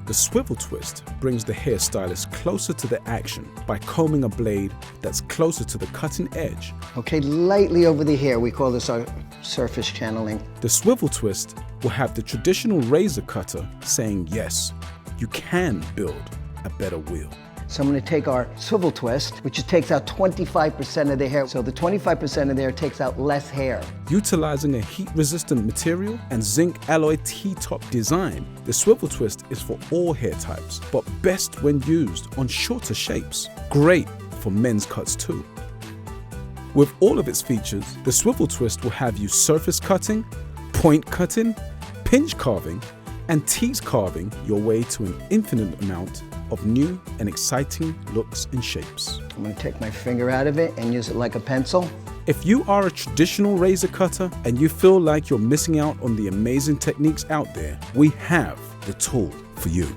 The swivel twist brings the hairstylist closer to the action by combing a blade that's closer to the cutting edge. Okay, lightly over the hair. We call this our surface channeling. The swivel twist will have the traditional razor cutter saying, yes, you can build a better wheel. So I'm going to take our swivel twist, which takes out 25% of the hair. So the 25% of the hair takes out less hair. Utilizing a heat-resistant material and zinc alloy T-top design, the swivel twist is for all hair types, but best when used on shorter shapes. Great for men's cuts too. With all of its features, the swivel twist will have you surface cutting, point cutting, pinch carving, and tease carving your way to an infinite amount of new and exciting looks and shapes. I'm going to take my finger out of it and use it like a pencil. If you are a traditional razor cutter and you feel like you're missing out on the amazing techniques out there, we have the tool for you.